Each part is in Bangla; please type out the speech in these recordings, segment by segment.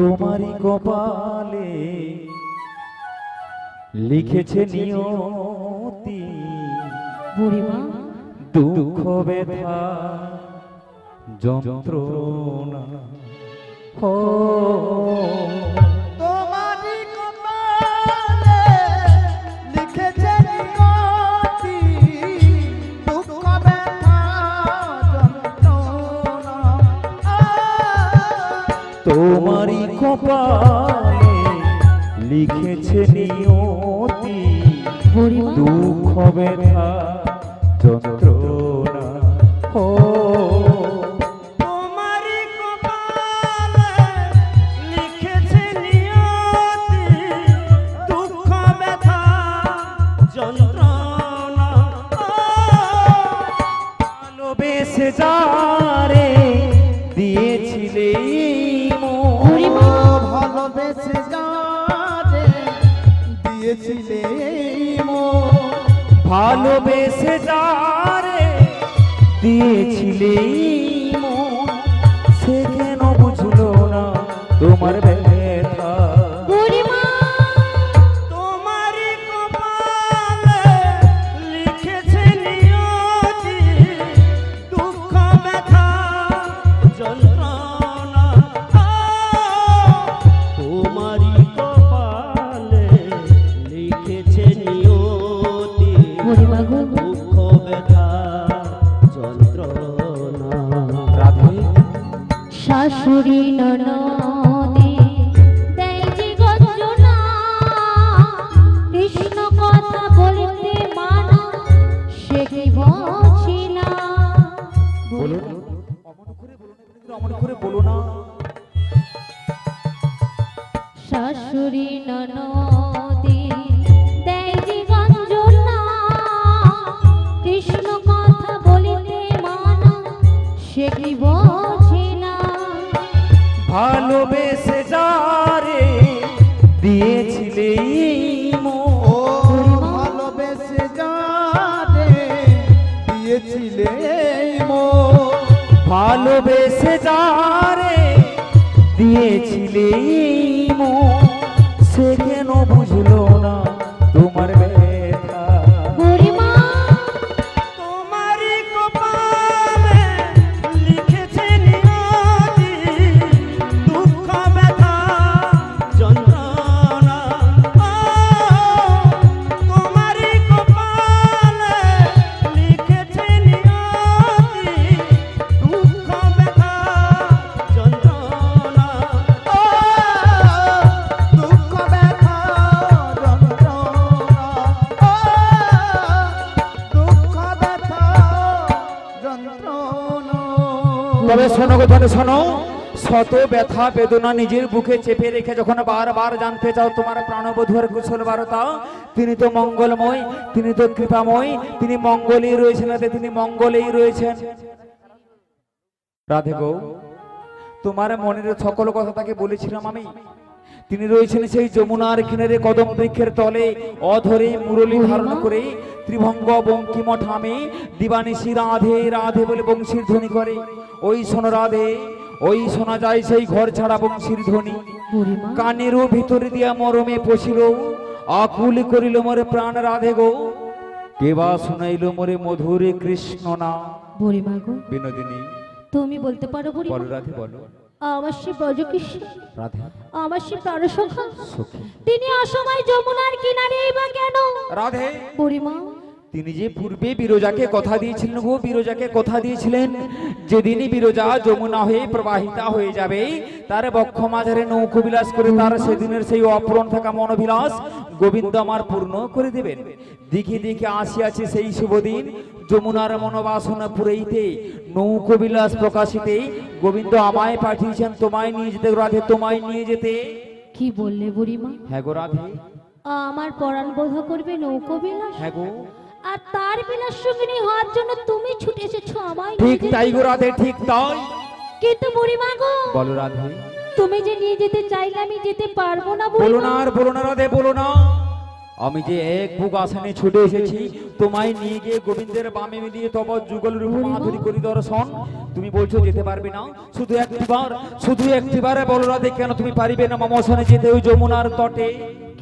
তোমারই কপালে লিখেছে নিয়তি বুড়িমা দুঃখ ব্যথা যন্ত্রণা ও তোমারই কপালে লিখেছে নিয়তি দুঃখ ব্যথা যন্ত্রণা। তোমারই কপালে লিখেছে নিয়তি বুড়িমা দুঃখ ব্যথা যন্ত্রণা ও তোমারই কপালে লিখেছে নিয়তি দুঃখ ব্যথা যন্ত্রণা। ভালোবেসে যারে দিয়েছিলে বুড়িমা ভালোবেসে যারে দিয়েছিলে ভালোবেসে যারে দিয়েছিলে সে কেন বুঝলো না তোমার ব্যথা বুড়িমা তোমারই কপালে লিখেছে নিয়তি দুঃখ ব্যথা যন্ত্রণা। তোমারই কপালে লিখেছে নিয়তি বুড়িমা গো দুঃখ ব্যথা যন্ত্রণা। রাধে শাশুড়ি ননদে দেয় যে গঞ্জনা কৃষ্ণ কথা বলতে মানা সে কি বোঝে না। বলুন অমন করে বলো না শাশুড়ি ননদে দেয় যে গঞ্জনা কৃষ্ণ কথা বলতে মানা সে কি বোঝে না। ভালোবেসে যারে দিয়েছিলে ও ভালোবেসে যারে দিয়েছিলে ভালোবেসে যারে দিয়েছিলে সে কেন বুঝলো না তোমার ব্যথা বুড়িমা তোমারই কপালে লিখেছে নিয়তি দুঃখ ব্যথা যন্ত্রণা। তোমারই কপালে লিখেছে নিয়তি দুঃখ ব্যথা যন্ত্রণা। দুঃখ ব্যথা যন্ত্রণা। দুঃখ ব্যথা যন্ত্রণা। তবে শোনো গো তাহলে শোনো শত ব্যথা বেদনা নিজের বুকে চেপে রেখে যখন বারবার জানতে চাও তোমার প্রাণবধূর কুশল বার্তা তিনি তো মঙ্গলময় তিনি তো কৃপাময় তিনি মঙ্গলেই রয়েছেন রাধে তিনি মঙ্গলেই রয়েছেন রাধে গো তোমার মনের সকল কথা তাকে বলেছিলাম আমি তিনি রয়েছেন সেই যমুনার কিনারে কদম বৃক্ষের তলে অধরে মুরলী ধারণ করে ত্রিভঙ্গ বঙ্কিমঠ আমি দিবানিশি রাধে রাধে বলে বংশীর ধ্বনি করে ওই শোনো রাধে ওই শোনা যায় সেই ঘর ছাড়া বংশীর ধ্বনি বুড়িমা কানেরও ভিতরে দিয়া মরমে পশিল আকুল করিল মোরে প্রাণ রাধে গো কেবা শুনাইল মোরে মধুরে কৃষ্ণ না বুড়িমা গো বিনোদিনী তুমি বলতে পারো বুড়িমা বলো রাধে বলো আমার সে ব্রজকৃষ্ণ রাধে আমার সে প্রাণসখা সখী তিনি অসময় যমুনার কিনারেই বা কেন রাধে বুড়িমা তিনি যে পূর্বে বিরজাকে কথা দিয়েছিলেন গো বিরজাকে কথা দিয়েছিলেন যেদিনই বিরজা যমুনা হয়ে প্রবাহিতা হয়ে যাবে তার বক্ষ মাঝারে নৌকো বিলাস করে তার সেদিনের সেই অপূরণ থাকা মনোবিলাস গোবিন্দ আমার পূর্ণ করে দেবেন দিকে দিকে আসিয়াছে সেই শুভ দিন যমুনার মনোবাসনা পুরাইতে নৌকো বিলাস প্রকাশিতে গোবিন্দ আমায় পাঠিয়েছেন তোমায় নিয়ে যেতে রাধে তোমায় নিয়ে যেতে কি বললে বুড়িমা হ্যাঁ গো রাধে আমার পরাণ বোধ করবে নৌকো বিলাস হ্যাঁ গো আর তার বিলাস সঙ্গিনী হওয়ার জন্য তুমি ছুটে এসেছো আমায় ঠিক নিয়ে যেতে। তাই গো রাধে ঠিক তাই কিন্তু বুড়িমা গো বলো রাধে তুমি যে নিয়ে যেতে চাইলে আমি যেতে পারবো না বলো বুড়িমা না আর বলো না রাধে বলো না আমি যে এক বুক আসনে ছুটে এসেছি তোমায় নিয়ে গিয়ে গোবিন্দের বামে মিলিয়ে তব যুগল রূপ মাধুরী করি দর্শন, তুমি বলছো যেতে পারবে না? শুধু একটিবারে বলো রাধে, কেন তুমি পারিবে না মমসনে যেতে ওই যমুনার তটে?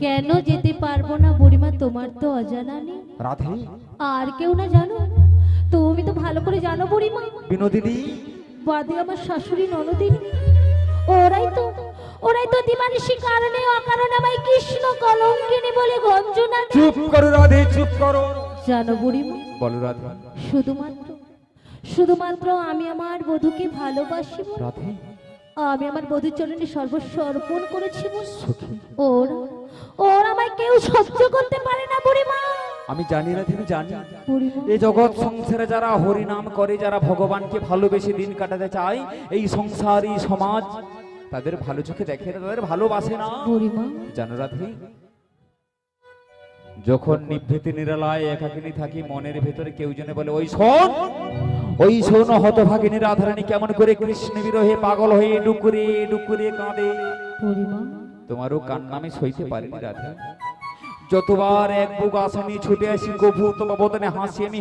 কেন যেতে পারবো না বুড়িমা, তোমার তো অজানা নেই। রাধে আর কেউ না জানো, তুমি তো ভালো করে জানো বুড়িমা। বিনোদিনী বাদে আমার শাশুড়ি ননদিনী, ওরাই তো দিবানিশি কারণে অকারণে আমায় কৃষ্ণ কলঙ্কিনী বলে গঞ্জনা। চুপ করো রাধে, চুপ করো। জানো বুড়িমা, বলো রাধে। শুধুমাত্র আমি আমার বধূকে ভালোবাসি বলে রাধে আমি আমার বধূর চরণে সর্বস্ব অর্পণ করেছি বলে ওরা আমায় কেউ সহ্য করতে পারে না বুড়িমা। আমি জানি না, তুমি জানি বুড়িমা, এই জগৎ সংসারে যারা হরি নাম করে, যারা ভগবানকে ভালোবেসে দিন কাটাতে চায়, এই সংসারী সমাজ তাদের ভালো চোখে দেখে না, তাদের ভালোবাসে না। বুড়িমা, জানো রাধে, যখন নিভৃতে নিরালায় একাকিনী থাকি, মনের ভেতরে কেউ জনে বলে ওই শোন হতভাগিনী রাধারানী কেমন করে কৃষ্ণ বিরহে পাগল হয়ে ডুকুরে ডুকুরে কাঁদে। বুড়িমা, তোমারও কান্না আমি সইতে পারিনি রাধা। যতবার এক বুক আসনি ছুটে আসি, কভু তোমার বদনে হাসি আমি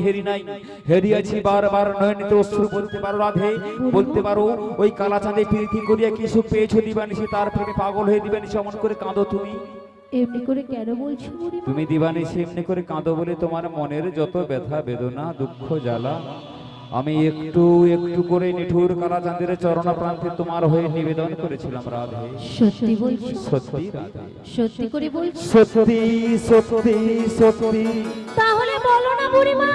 হেরিয়াছি বারবার নয়নিতে অশ্রু। বলতে পারো রাধে, বলতে পারো ওই কালা চাঁদে প্রীতি করিয়া কি সুখ পেয়েছো দিবানিশি, তার প্রেমে পাগল হয়ে দিবানিশি অমন করে কাঁদো তুমি। এমনি করে কেন বলছো বুড়িমা? তুমি দিবানিশি এমনি করে কাঁদো বলে তোমার মনের যত ব্যথা বেদনা দুঃখ জ্বালা আমি একটু একটু করে নিঠুর কালা চাঁদের চরণ প্রান্তে তোমার হয়ে নিবেদন করেছিলাম রাধে। সত্যি বলছো? সত্যি রাধে, সত্যি করে বলছো? সত্যি সত্যি সত্যি। তাহলে বলো না বুড়িমা,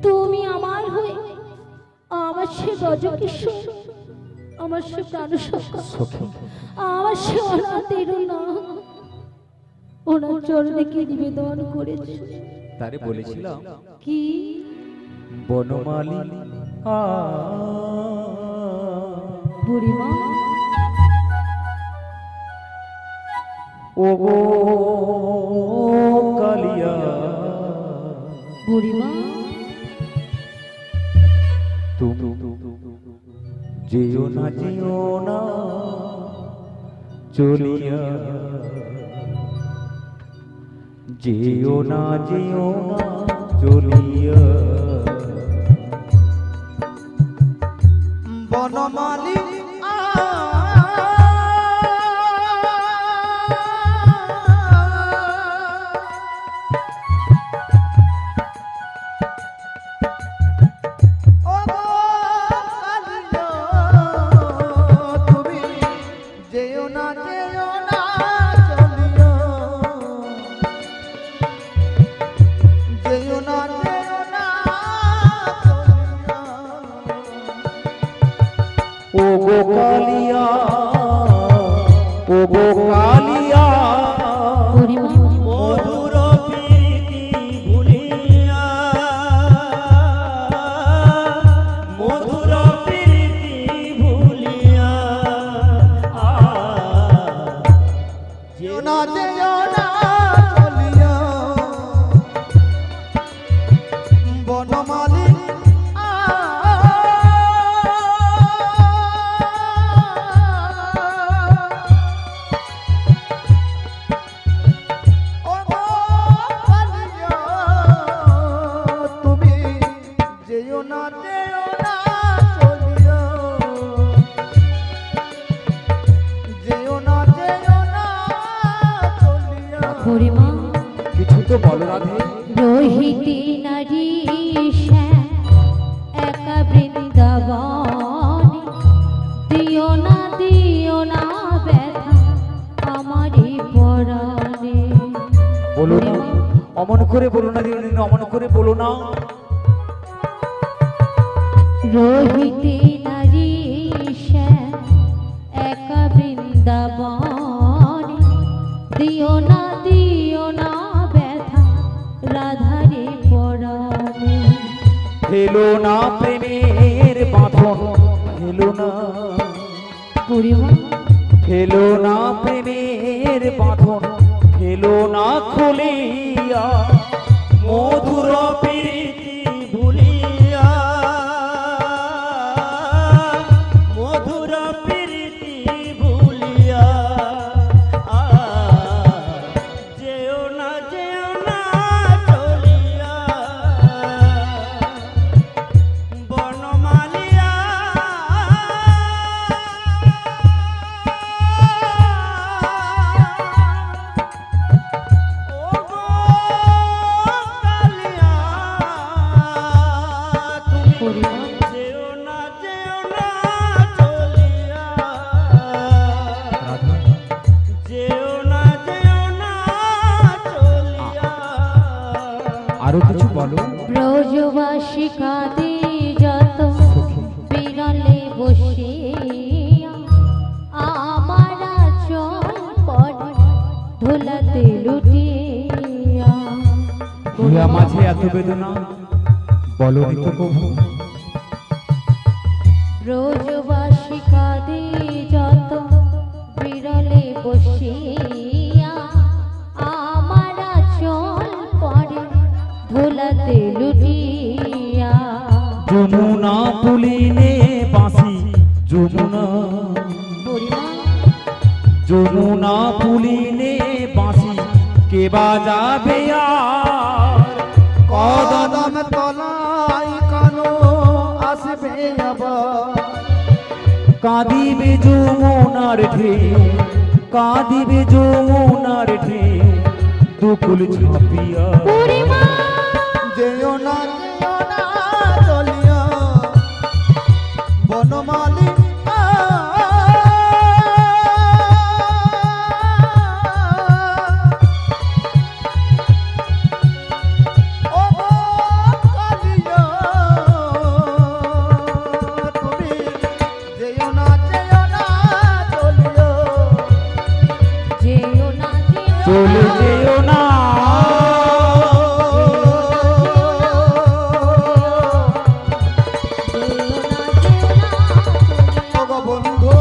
তুমি আমার হয়ে আমার সে গজকিশোর, আমার সে প্রাণসখা, আমার সে অনাথের না ওনার চরণে কি নিবেদন করেছে? তারে বলেছিলাম কি? বনমালী বুড়িমা, ও গো কালিয়া, বুড়িমা, তুমি যেও না চলিয়া, যেও না চলিয়া। বনমালী তুমি যেও না চলিও, যেও না ও গো কালিয়া, ও গো কালিয়া, বুড়িমা, মধুর প্রীতি ভুলিয়া, মধুর প্রীতি ভুলিয়া, যেও না চলিয়া। বনমালী বুড়িমা, কিছু তো বলো রাধে। রোহিতী নারী শ্যাম একা বৃন্দাবনে, দিও না ব্যথা আমারই পরাণে। বলো না, অমন করে বলো না দিদি, অমন করে বলো না। রোহিতী নারী শ্যাম একা বৃন্দাবনে, দিও না ব্যথা রাধারে পরাণে। ফেলো না প্রেমের বাঁধন, ফেলো না, বুড়িমা, ফেলো না প্রেমের বাঁধন, ফেলো না খুলিয়া, মধুর প্রীতি ভুলিয়া, মধুর প্রীতি ভুলিয়া, যেও না আরো কিছু বলো। ব্রজবাসী কাঁদে যত বিরলে বসে আমার চল পড়ে ধুলাতে লুটিয়া। ইয়া মাঝে এত বেদনা বলো তো প্রভু। ব্রজবাসী কাঁদে যত বিরলে বসিয়া আমার চল পড়ে ধুলাতে লুটিয়া। যমুনা তুলিনে বাঁশি যমুনা, বুড়িমা যমুনা তুলিনে বাঁশি কে বাজাবে আর। কদম তলায় কানো আসবে আবার। কাঁদিবে যমুনার ঢেউ, কাঁদিবে যমুনার ঢেউ দুকুল ঝাঁপিয়া। বুড়িমা যেও না চলিয়া বনমালী যেও না চলে যেও না, বন্ধু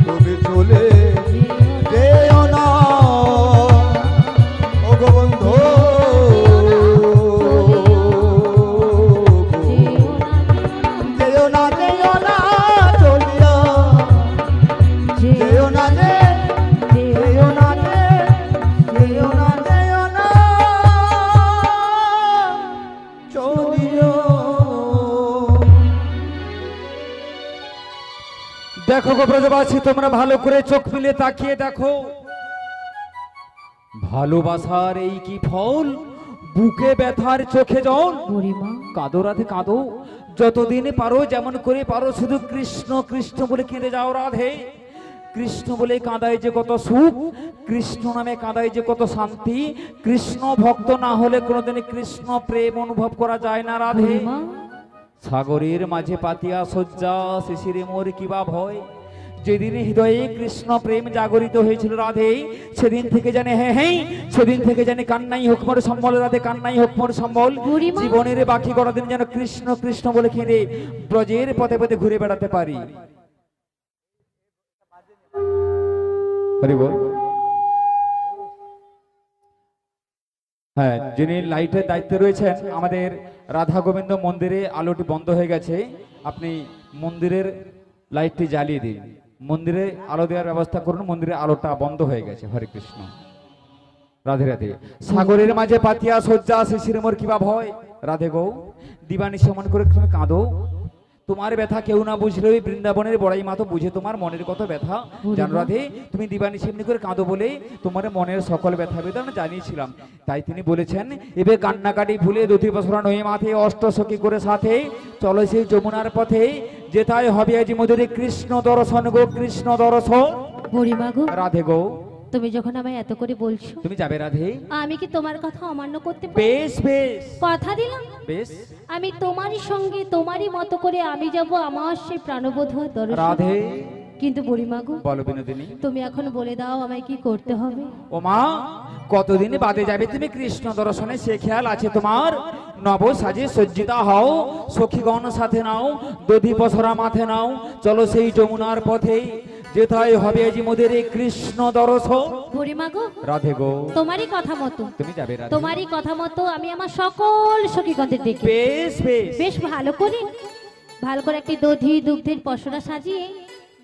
তুমি চলে যেও না ও গো বন্ধু। যেও না চলিয়া যেও না যেও না চলিও। দেখো গো ব্রজবাসী, তোমরা ভালো করে চোখ মিলে তাকিয়ে দেখো। ভালোবাসার এই কি ফল, বুকে ব্যথার চোখে জল। বুড়িমা কাঁদো রাধে কাঁদো, যতদিন পারো যেমন করে পারো শুধু কৃষ্ণ কৃষ্ণ বলে কেঁদে যাও রাধে। কৃষ্ণ বলে কাঁদায় যে কত সুখ, কৃষ্ণ নামে কাঁদায় যে কত শান্তি। কৃষ্ণ ভক্ত না হলে কোনোদিন কৃষ্ণ প্রেম অনুভব করা যায় না রাধে। বুড়িমা সাগরের মাঝে পাতিয়া শয্যা শিশিরে মোর কিবা ভয়। যেদিন হৃদয়ে কৃষ্ণ প্রেম জাগরিত হয়েছিল রাধে, সেদিন থেকে জানে সেদিন থেকে জানে কান্নাই হোক মোর সম্বল রাধে, কান্নাই হোক মোর সম্বল। বুড়িমা। জীবনের বাকি কটা দিন যেন কৃষ্ণ কৃষ্ণ বলে খেঁদে ব্রজের পথে পথে ঘুরে বেড়াতে পারি। হরি বল। হ্যাঁ, যিনি লাইটের দায়িত্বে রয়েছেন আমাদের রাধা গোবিন্দ মন্দিরে আলোটি বন্ধ হয়ে গেছে, আপনি মন্দিরের লাইটটি জ্বালিয়ে দিন। মন্দিরে আলো দেওয়ার ব্যবস্থা করুন, মন্দিরের আলোটা বন্ধ হয়ে গেছে। হরে কৃষ্ণ রাধে রাধে। সাগরের মাঝে পাতিয়া শয্যা শিশির মোর কিবা ভয়। রাধে গো, দিবানি সমান করে তুমি কাঁদো। তোমার ব্যথা কেউ না বুঝলে ওই বৃন্দাবনের বড়াই মা তো বুঝে তোমার মনের কত ব্যথা। জানো রাধে, তুমি দিবানি সেমনি করে কাঁদো বলে তোমার মনের সকল ব্যথা বেদনা জানিয়েছিলাম। তাই তিনি বলেছেন, এবে কান্নাকাটি ভুলে দুটি বছর নয়ে মাথে অষ্টসখী করে সাথে চলো সেই যমুনার পথে, যেথায় হবে আজি মধুরে কৃষ্ণ দর্শন গো, কৃষ্ণ দর্শন। বুড়িমা গো, রাধে গো, তুমি যখন আমায় এত করে বলছো, তুমি যাবে রাধে? আমি কি তোমার কথা অমান্য করতে পারি? বেশ বেশ কথা দিলাম বেশ আমি তোমারই সঙ্গে তোমারই মতো করে আমি যাব আমার সেই প্রাণবধূ দর্শন। রাধে। কিন্তু বুড়িমা গো, বলো বিনোদিনী। তুমি এখন বলে দাও আমায় কি করতে হবে। ও মা, কতদিন বাদে যাবে তুমি কৃষ্ণ দর্শনে, সে খেয়াল আছে তোমার? নব সাজে সজ্জিতা হও, সখীগণ সাথে নাও, দধি পসরা মাথে নাও, চলো সেই যমুনার পথে, যেথায় হবে আজি মোদের কৃষ্ণ দর্শন। বুড়িমা গো, রাধে গো, তোমারই কথা মতো তুমি যাবে রাধে? তোমারই কথা মতো আমি আমার সকল সখীগণদের ডেকে বেশ বেশ বেশ ভালো করে একটি দধি দুগ্ধের পসরা সাজিয়ে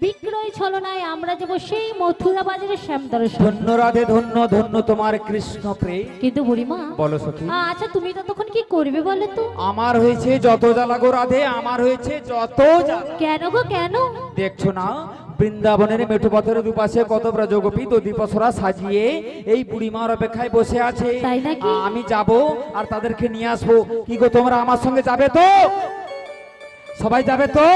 বিক্রয় ছলনায় আমরা যাব সেই মথুরা বাজারে শ্যাম দর্শন। ধন্য রাধে, ধন্য ধন্য তোমার কৃষ্ণ প্রেম। কিন্তু বুড়িমা, বলো সখী। আচ্ছা তুমি ততক্ষণ কি করবে বলো তো? আমার হয়েছে যত জ্বালা গো রাধে, আমার হয়েছে যত জ্বালা। কেন গো কেন? দেখছো না বৃন্দাবনের মেঠো পথের দুপাশে কত ব্রজগোপী দধি পসরা সাজিয়ে এই বুড়িমার অপেক্ষায় বসে আছে। তাই নাকি? আমি যাব আর তাদেরকে নিয়ে আসবো। কি গো, তোমরা আমার সঙ্গে যাবে তো? সবাই যাবে তো?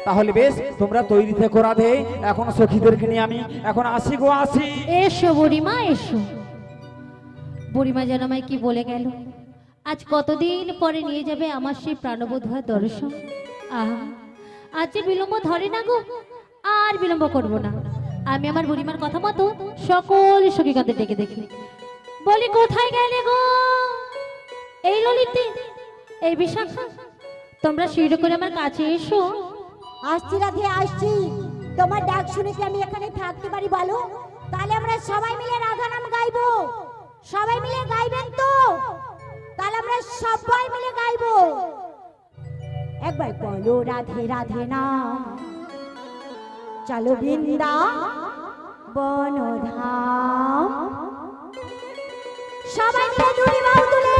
তাহলে বেশ তোমরা তৈরি থেকো রাধে, এখন সখীদেরকে নিয়ে আমি এখন আসি গো আসি। এসো বুড়িমা এসো। বুড়িমা যেন আমায় কি বলে গেল, আজ কতদিন পরে নিয়ে যাবে আমার সেই প্রাণবোধা দর্শন। আহা, আজ যে বিলম্ব ধরে না গো, আর বিলম্ব করব না। আমি আমার বুড়িমার কথা মতো সকল সখীকাদের ডেকে দেখি, বলি কোথায় গেলে গো? এই ললিতে, এই বিশাখা, তোমরা শিরো করে আমার কাছে এসো। আসছি রাধে আসছি। তোমার ডাক শুনে কি আমি এখানে থাকতে পারি বলো? তাহলে আমরা সবাই মিলে রাধা নাম গাইবো। সবাই মিলে গাইবেন তো? তাহলে আমরা সবাই মিলে গাইবো। একবার বলো রাধে রাধে না, চলো বৃন্দা বনধাম। সবাই মিলে দুটি বাহু তুলে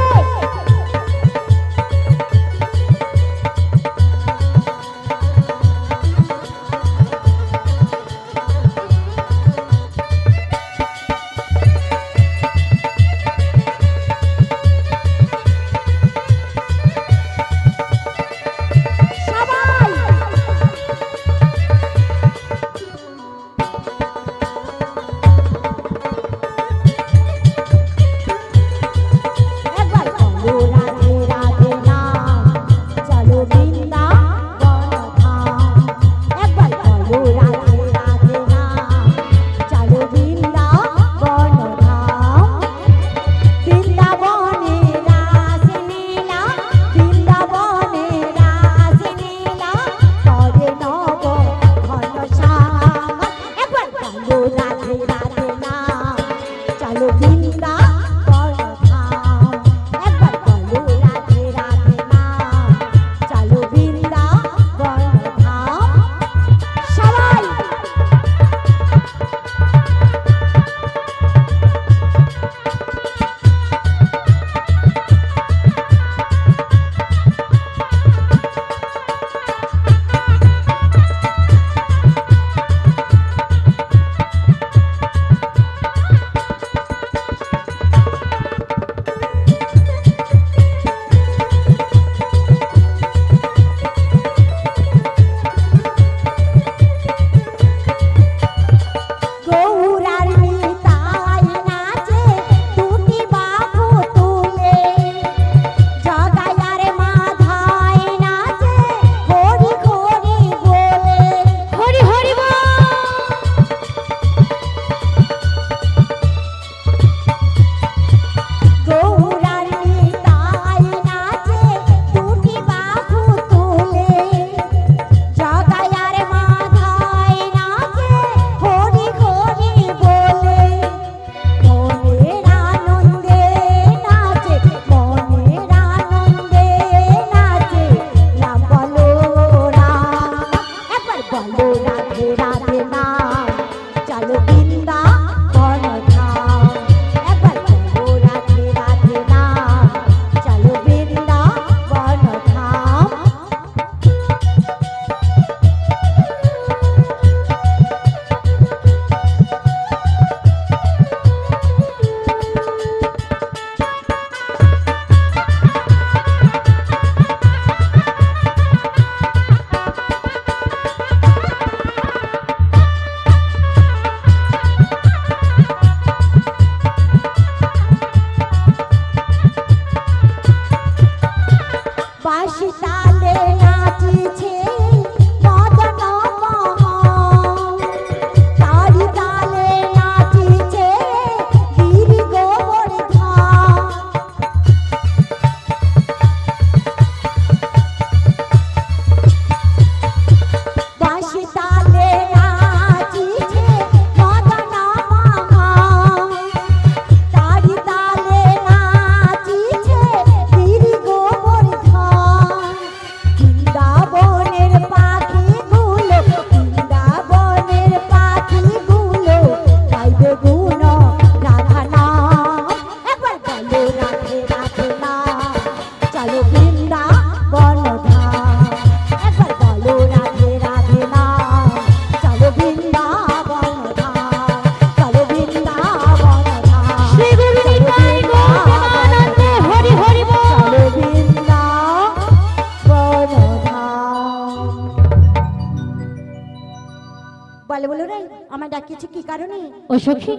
ডাকিছো কি কারণে? ও সখী,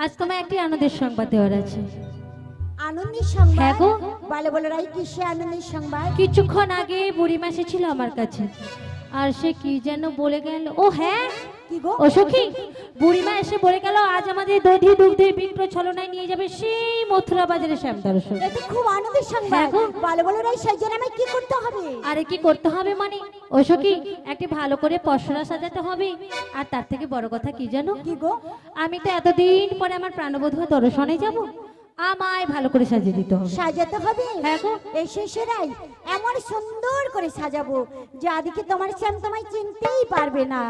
আজ তোমায় একটি আনন্দের সংবাদ দেওয়ার আছে। আনন্দের সংবাদ? হ্যাঁ গো। বলো বলো রাই, কিসে আনন্দের সংবাদ? কিছুক্ষণ আগে বুড়িমা এসেছিল আমার কাছে, আর সে কি যেন বলে গেল। ও হ্যাঁ কি গো? ও সখী, বুড়িমা এসে বলে গেল আজ আমাদের দধি দুগ্ধের বিক্রয় ছলনায় নিয়ে যাবে সেই মথুরা বাজারে শ্যাম দর্শন। এটা খুব আনন্দের সংবাদ। হ্যাঁ গো। বলো বলো রাই, সেই জন্য আমায় কি করতে হবে? আরে কি করতে হবে মানে ও সখী, একটি ভালো করে পসরা সাজাতে হবে। আর তার থেকে বড় কথা কি জানো? কি গো? আমি তো এতদিন পরে আমার প্রাণবধূ দর্শনে যাব, আমায় ভালো করে সাজিয়ে দিতে হবে। সাজাতে হবে? হ্যাঁ গো। এই শেষেরাই এমন সুন্দর করে সাজাবো যে আদিকে তোমার শ্যাম তোমায় চিনতেই পারবে না।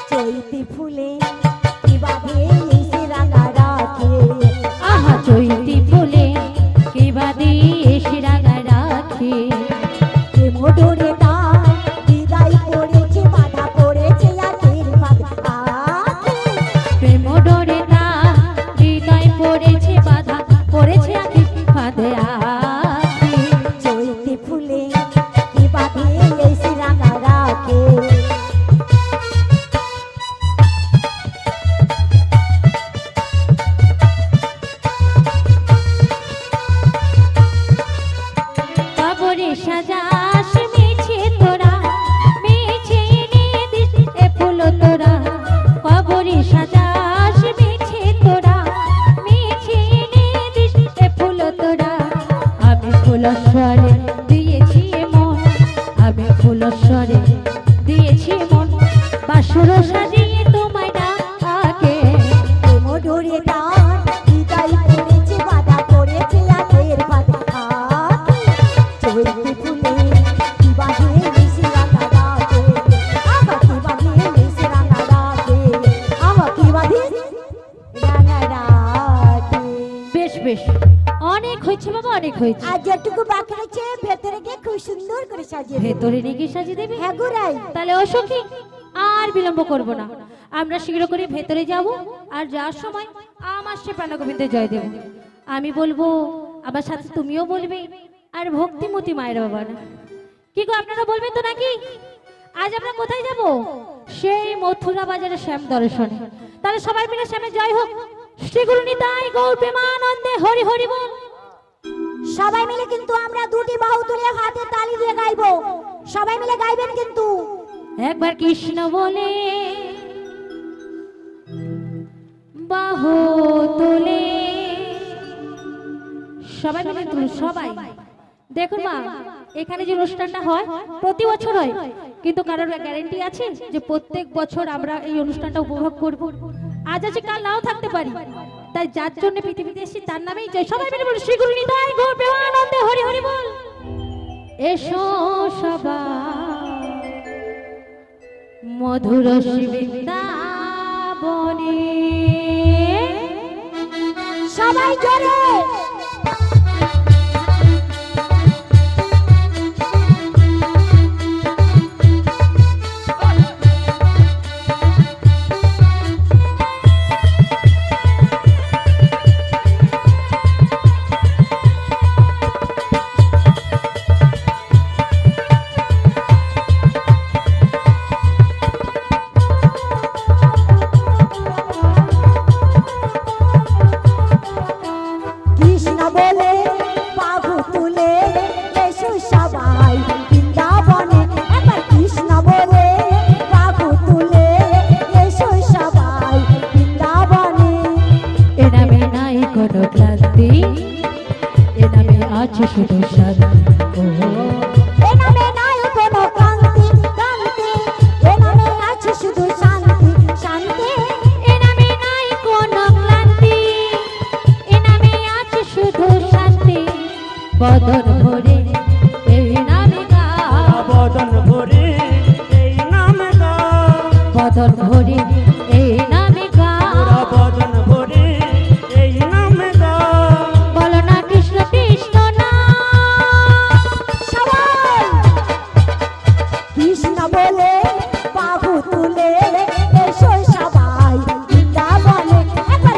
চৈতি ফুলে কি বাঁধে এসে রাঙা রাখে, আহা চৈতি ফুলে কে বাদে এসে রাগা রাখে, কে মোডরে তার বিদায় পড়েছে, বাধা পড়েছে আখের বাধা আখে। প্রেম ডোরে তা হৃদয় পড়েছে বাধা পড়েছে আখি ফাঁদে আখি। চৈতি ফুলে কি বাঁধে এসে রাঙা রাখে, কবরে সাজাস মিছে তোরা, মিছে এনে দিস এ ফুল তোরা। কবরে সাজাস মিছে তোরা, মিছে এনে দিস এ ফুল তোরা। আমি ফুলস্বরে দিয়েছি মন, আমি ফুলস্বরে দিয়েছি মন, বাসর সাজিয়ে তোমায় ডাকে। কে মোডরে তার বিদায় পড়েছে, বাধা পড়েছে আখের বাধা আখে। চৈতি ফুলে কি বাঁধে এসে রাঙা রাখে, আহা কি বাঁধে এসে রাঙা রাখে, আহা কি বাঁধে রাঙা রাখে। বেশ বেশ, অনেক হয়েছে বাবা, অনেক হয়েছে। আর যেটুকু বাকি রয়েছে ভেতরে গিয়ে খুব সুন্দর করে সাজিয়ে দেবো। ভেতরে নাকি সাজিয়ে দেবে? হ্যাঁ গো রাই। তাহলে ও সখী, আর বিলম্ব করব না, আমরা শীঘ্র করে ভেতরে যাব। আর যাওয়ার সময় আমার সে প্রাণগোবিন্দের জয় দেব আমি বলবো, আবার সাথে তুমিও বলবে, আর ভক্তিমতী মায়ের বাবা না কি গো, আপনারা বলবেন তো নাকি? আজ আমরা কোথায় যাব? সেই মথুরা বাজারে শ্যাম দর্শনে। তাহলে সবাই মিলে শ্যামে জয় হোক, শ্রী গুরু নিতাই গৌর প্রেমানন্দে হরি হরি বল। সবাই মিলে কিন্তু আমরা দুটি বাহু তুলে হাতে তালি দিয়ে গাইবো, সবাই মিলে গাইবেন কিন্তু। একবার কৃষ্ণ বলে বাহু তুলে, সবাই মিলে তুলে সবাই। দেখুন মা, এখানে যে অনুষ্ঠানটা হয় প্রতি বছর হয়, কিন্তু কারোর গ্যারান্টি আছে যে প্রত্যেক বছর আমরা এই অনুষ্ঠানটা উপভোগ করব? আজ আছে কাল নাও থাকতে পারি, তাই যার জন্য পৃথিবীতে এসেছি তার নামেই জয়। সবাই মিলে বলি শ্রী গুরু নিতাই গৌর প্রেমানন্দে হরি হরি বল। এসো সবাই মধুর বৃন্দাবনে, সবাই জোরে কৃষ্ণ বলে বাহু তুলে এসো সবাই বৃন্দাবনে, একবার কৃষ্ণ বলে বাহু তুলে এসো সবাই বৃন্দাবনে। এ নামে নাই কোনো ক্লান্তি, এ নামে আছে শুধু শান্তি। এ নামে নাই কোনো ক্রান্তি ক্রান্তি, এ নামে আছে শুধু শান্তি শান্তি। এ নামে নাই কোনো ক্লান্তি, এ নামে আছে শুধু শান্তি। বদন ভরে এই নামে গাও, বদন ভরে এই নামে গাও, বদন ভরে এই নামে গাও। বদন ভরে এই নামে গাও। বলো না কৃষ্ণ কৃষ্ণ না, সবাই কৃষ্ণ বলে বাহু তুলে এসো সবাই বৃন্দাবনে, একবার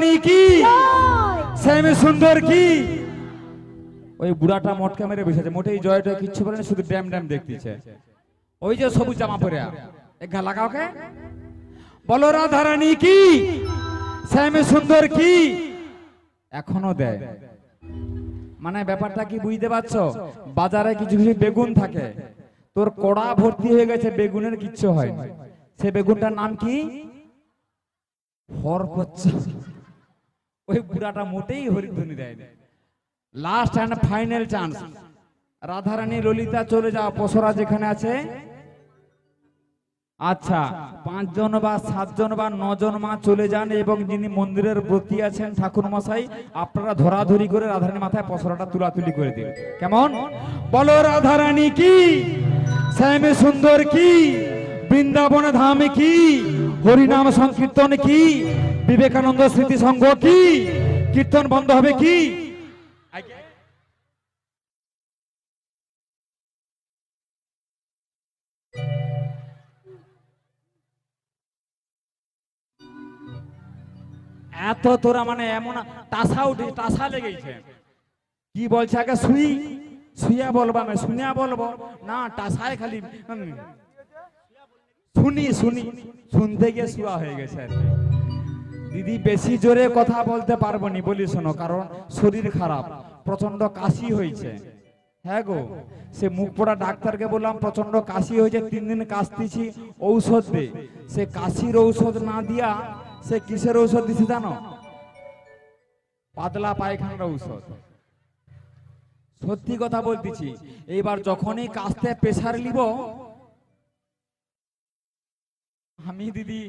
রাধারানী কি, জয়। শ্যামে সুন্দর কি। ওই বুড়াটা মটকা মেরে বসেছে, মোটেই জয়টা কিচ্ছু বলে না, শুধু ড্যাম ড্যাম দেখতেছে। ওই যে সবুজ জামা পরে এক লাগাও কে, বলো রাধারানী কি, শ্যামে সুন্দর কি। এখনো দেয়, মানে ব্যাপারটা কি বুঝতে পারছো? বাজারে কিছু কিছু বেগুন থাকে, তোর কড়া ভর্তি হয়ে গেছে, বেগুনের কিচ্ছু হয় না, সে বেগুনটার নাম কি, হর করছে। ওই বুড়াটা মোটেই হরিধ্বনি দেয় না। Last and final chance, Radharani Lalita চলে যাও, পসরা যেখানে আছে। আচ্ছা, 5 জন বা 7 জন বা 9 জন মা চলে যান, এবং যিনি মন্দিরের ব্রতী আছেন ঠাকুর মশাই, আপনারা ধরাধরি করে রাধারানী মাথায় পসরাটা তুলাতুলি করে দিন। কেমন? বলো রাধারানী কি, শ্যামে সুন্দর কি, বৃন্দাবন ধাম কি, হরিনাম সংকীর্তন কি, বিবেকানন্দ স্মৃতি সংঘ কি, কীর্তন বন্ধ হবে কি। এত তোরা মানে এমন টাসা উঠে, টাসা লেগেছে। কি বলছে আগে শুইয়া বলবো, আমি শুনিয়া বলবো না, টাসায় খালি শুনতে গিয়ে শুয়া হয়ে গেছে আর কি। দিদি বেশি জোরে কথা বলতে পারবো নি, বলি শোনো, কারণ শরীর খারাপ, প্রচন্ড কাশি হয়েছে। হ্যাঁ গো, সে মুখ পোড়া ডাক্তারকে বললাম প্রচন্ড কাশি হয়েছে, 3 দিন কাশতেছি, ঔষধ দে। সে কাশির ঔষধ না দিয়া সে কিসের ঔষধ দিছে জানো? পাতলা পায়খানার ঔষধ। সত্যি কথা বলতেছি, এইবার যখনই কাশতে প্রেসার নিব, আমি দিদি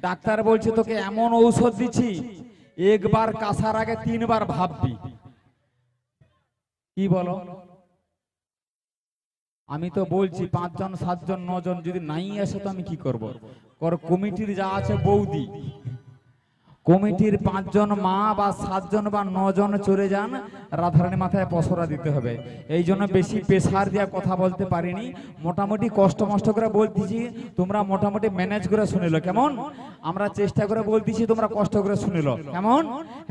ডাক্তার বলছে তোকে এমন ঔষধ দিচ্ছি, একবার কাশার আগে 3 বার ভাববি। কি বলো? আমি তো বলছি 5 জন 7 জন 9 জন যদি নাই আসে তো আমি কি করব? কমিটির যা আছে বৌদি, কমিটির 5 জন মা বা 7 জন বা 9 জন চলে যান, রাধারানী মাথায় পসরা দিতে হবে। এই জন্য বেশি প্রেসার দিয়া কথা বলতে পারিনি, মোটামুটি কষ্ট মষ্ট করে বলতেছি, তোমরা মোটামুটি ম্যানেজ করে শুনিল। কেমন? আমরা চেষ্টা করে বলতেছি, তোমরা কষ্ট করে শুনিল। কেমন?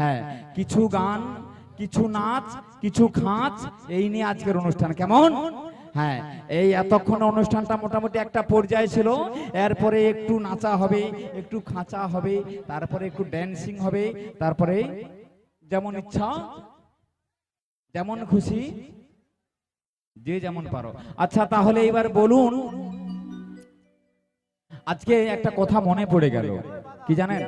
হ্যাঁ, কিছু গান, কিছু নাচ, কিছু খাঁচ, এই নিয়ে আজকের অনুষ্ঠান। কেমন? হ্যাঁ, এই এতক্ষণ অনুষ্ঠানটা মোটামুটি একটা পর্যায়ে ছিল। এরপরে একটু নাচা হবে, একটু খাঁচা হবে, তারপরে একটু ড্যান্সিং হবে, তারপরে যেমন ইচ্ছা, যেমন খুশি, যে যেমন পারো। আচ্ছা, তাহলে এবার বলুন, আজকে একটা কথা মনে পড়ে গেল, কি জানেন?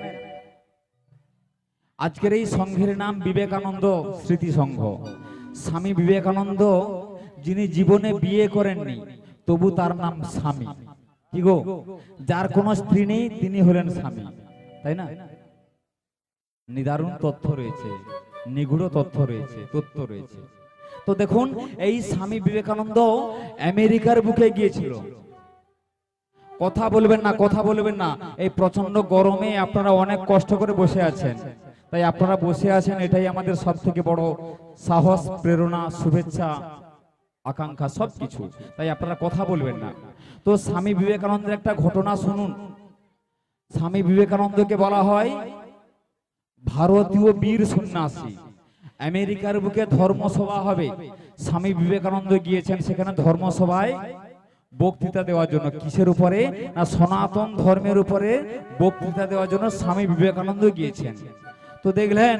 আজকের এই সংঘের নাম বিবেকানন্দ স্মৃতি সংঘ। স্বামী বিবেকানন্দ যিনি জীবনে বিয়ে করেননি, তবু তার নাম স্বামী। কি গো, যার কোনো স্ত্রী নেই তিনি হলেন স্বামী, তাই না? নিদারুণ তথ্য রয়েছে, নিগূঢ় তথ্য রয়েছে। তো দেখুন, এই স্বামী বিবেকানন্দ আমেরিকার বুকে গিয়েছিল। কথা বলবেন না, এই প্রচন্ড গরমে আপনারা অনেক কষ্ট করে বসে আছেন, তাই আপনারা বসে আছেন, এটাই আমাদের সব থেকে বড় সাহস, প্রেরণা, শুভেচ্ছা, আকাঙ্ক্ষা, সবকিছু। তাই আপনারা কথা বলবেন না। তো স্বামী বিবেকানন্দের একটা ঘটনা শুনুন। স্বামী বিবেকানন্দকে বলা হয় ভারতীয় বীর সন্ন্যাসী। আমেরিকার বুকে ধর্মসভা হবে, স্বামী বিবেকানন্দ গিয়েছেন সেখানে ধর্মসভায় বক্তৃতা দেওয়ার জন্য। কিসের উপরে? না, সনাতন ধর্মের উপরে বক্তৃতা দেওয়ার জন্য স্বামী বিবেকানন্দ গিয়েছেন। তো দেখলেন,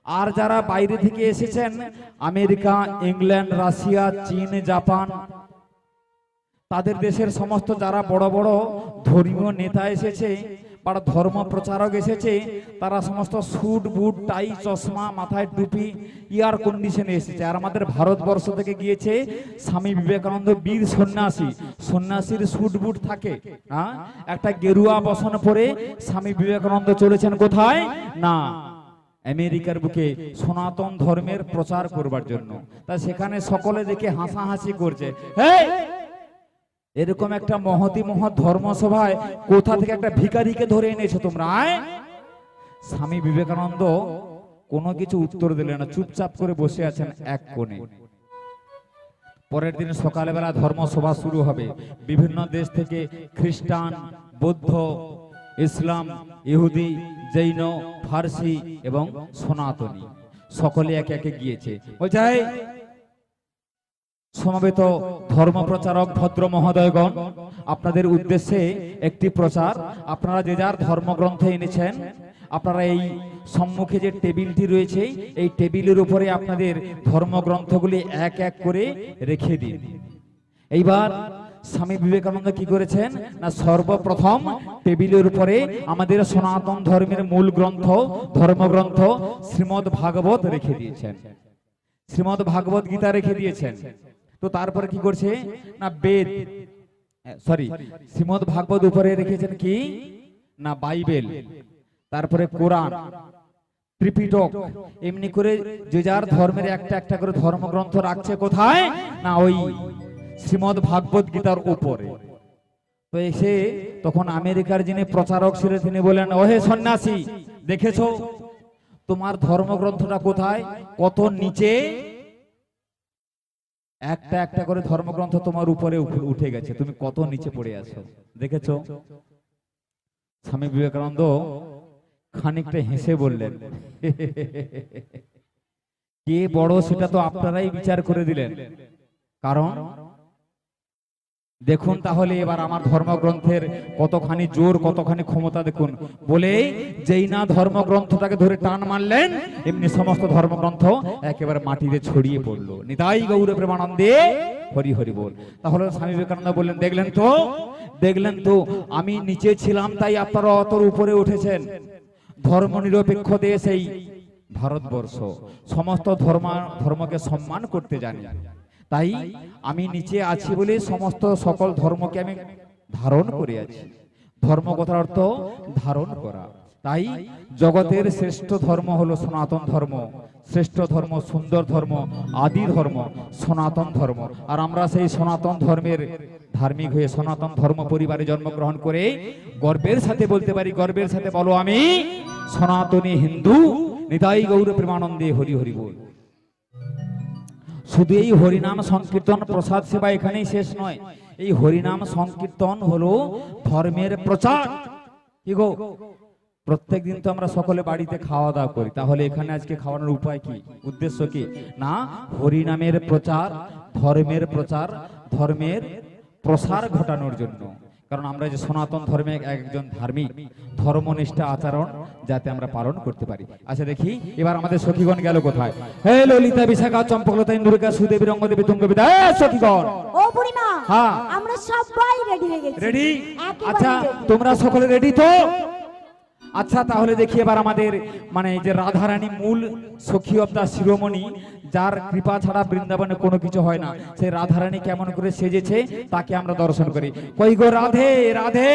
আর যারা বাইরে থেকে এসেছেন, আমেরিকা, ইংল্যান্ড, রাশিয়া, চীন, জাপান, তাদের দেশের সমস্ত যারা বড় বড় ধর্মীয় নেতা এসেছে বা ধর্ম প্রচারক এসেছে, তারা সমস্ত স্যুট বুট টাই চশমা মাথায় টুপি এয়ার কন্ডিশনে এসেছে। আর আমাদের ভারতবর্ষ থেকে গিয়েছে স্বামী বিবেকানন্দ বীর সন্ন্যাসী। সন্ন্যাসীর স্যুট বুট থাকে, হ্যাঁ, একটা গেরুয়া বসন পরে স্বামী বিবেকানন্দ চলেছেন কোথায়? না, আমেরিকার বুকে সনাতন ধর্মের প্রচার করবার জন্য। তা সেখানে সকলে দেখে হাসাহাসি করছে, হেই, এরকম একটা মহতি মহৎ ধর্মসভায় কোথা থেকে একটা ভিখারিকে ধরে এনেছো তোমরা? স্বামী বিবেকানন্দ কোনো কিছু উত্তর দিলেন না, চুপচাপ করে বসে আছেন এক কোণে। পরের দিন সকালবেলা ধর্মসভা শুরু হবে। বিভিন্ন দেশ থেকে খ্রিস্টান, বৌদ্ধ, ইসলাম, ইহুদি, জৈন, ফার্সি এবং সনাতনী সকলে একে একে গিয়েছে। বলছে এই সমবেত ধর্ম প্রচারক ভদ্র মহোদয়গণ, আপনাদের উদ্দেশ্যে একটি প্রচার। আপনারা যে যার ধর্মগ্রন্থ এনেছেন, আপনারা এই সম্মুখে যে টেবিলটি রয়েছে এই টেবিলের উপরে আপনাদের ধর্মগ্রন্থগুলি এক এক করে রেখে দিন। এইবার স্বামী বিবেকানন্দ কি করেছেন না, সর্বপ্রথম টেবিলের উপরে আমাদের সনাতন ধর্মের মূল গ্রন্থ, ধর্মগ্রন্থ শ্রীমদ্ ভাগবত রেখে দিয়েছেন, শ্রীমদ্ ভাগবত গীতা রেখে দিয়েছেন। তো তারপরে কি করছে না, বেদ শ্রীমদ্ ভাগবত উপরে রেখেছেন কি না বাইবেল, তারপরে কোরআন, ত্রিপিটক, এমনি করে যে যার ধর্মের একটা একটা করে ধর্মগ্রন্থ রাখছে কোথায় না ওই শ্রীমদ্ ভাগবত গীতার উপরে। তো এসে তখন আমেরিকার যিনি প্রচারক ছিলেন তিনি বলেন, ওহে সন্ন্যাসী, দেখেছো তোমার ধর্মগ্রন্থটা কোথায়, কত নিচে একটা একটা করে ধর্মগ্রন্থ তোমার উপরে উঠে গেছে, তুমি কত নিচে পড়ে আছো, দেখেছো? স্বামী বিবেকানন্দ খানিকটা হেসে বললেন, কে বড় সেটা তো আপনারাই বিচার করে দিলেন। কারণ দেখুন তাহলে এবার আমার ধর্মগ্রন্থের কতখানি জোর, কতখানি ক্ষমতা দেখুন। বলে যেই না ধর্মগ্রন্থটাকে ধরে টান মারলেন, এমনি সমস্ত ধর্মগ্রন্থ একেবারে মাটিতে ছড়িয়ে পড়লো। নিতাই গৌর প্রেমানন্দে হরি হরি বল। তাহলে স্বামী বিবেকানন্দ বললেন, দেখলেন তো আমি নিচে ছিলাম তাই আপনারা অত উপরে উঠেছেন। ধর্ম নিরপেক্ষ দেশ এই ভারতবর্ষ, সমস্ত ধর্মকে সম্মান করতে জানি, তাই আমি নিচে আছি বলে সমস্ত সকল ধর্মকে আমি ধারণ করে আছি। ধর্ম কথার অর্থ ধারণ করা। তাই জগতের শ্রেষ্ঠ ধর্ম হলো সনাতন ধর্ম, শ্রেষ্ঠ ধর্ম, সুন্দর ধর্ম, আদি ধর্ম সনাতন ধর্ম। আর আমরা সেই সনাতন ধর্মের ধার্মিক হয়ে সনাতন ধর্ম পরিবারে জন্মগ্রহণ করে গর্বের সাথে বলতে পারি, গর্বের সাথে বলো আমি সনাতনী হিন্দু। নিতাই গৌর প্রেমানন্দে হরি হরি বল। শুধু এই হরিনাম সংকীর্তন প্রসাদ সেবা এখানেই শেষ নয়, এই হরিনাম সংকীর্তন হলো ধর্মের প্রচার। কি গো, প্রত্যেক দিন তো আমরা সকলে বাড়িতে খাওয়া দাওয়া করি, তাহলে এখানে আজকে খাওয়ানোর উপায় কি, উদ্দেশ্য কি না হরিনামের প্রচার, ধর্মের প্রচার, ধর্মের প্রসার ঘটানোর জন্য। কারণ আমরা যে সনাতন ধর্মে একজন ধার্মিক, ধর্মনিষ্ঠা আচরণ যাতে আমরা পালন করতে পারি। আচ্ছা দেখি এবার আমাদের সখীগণ গেল কোথায়। হে ললিতা, বিশাখা, চম্পকলতা, ইন্দুরিকা, সুদেবী, রঙ্গদেবী, তুঙ্গবিদা, সখীগণ ও বুড়িমা, হ্যাঁ আমরা সবাই রেডি হয়ে গেছি। রেডি? একেবারে আচ্ছা ready। তোমরা সকলে রেডি তো? আচ্ছা তাহলে দেখি এবার আমাদের মানে যে রাধারানী মূল সখী অব দা শিরোমণি, যার কৃপা ছাড়া বৃন্দাবনে কোনো কিছু হয় না, সেই রাধারানী কেমন করে সেজেছে তাকে আমরা দর্শন করি। কই গো রাধে, রাধে।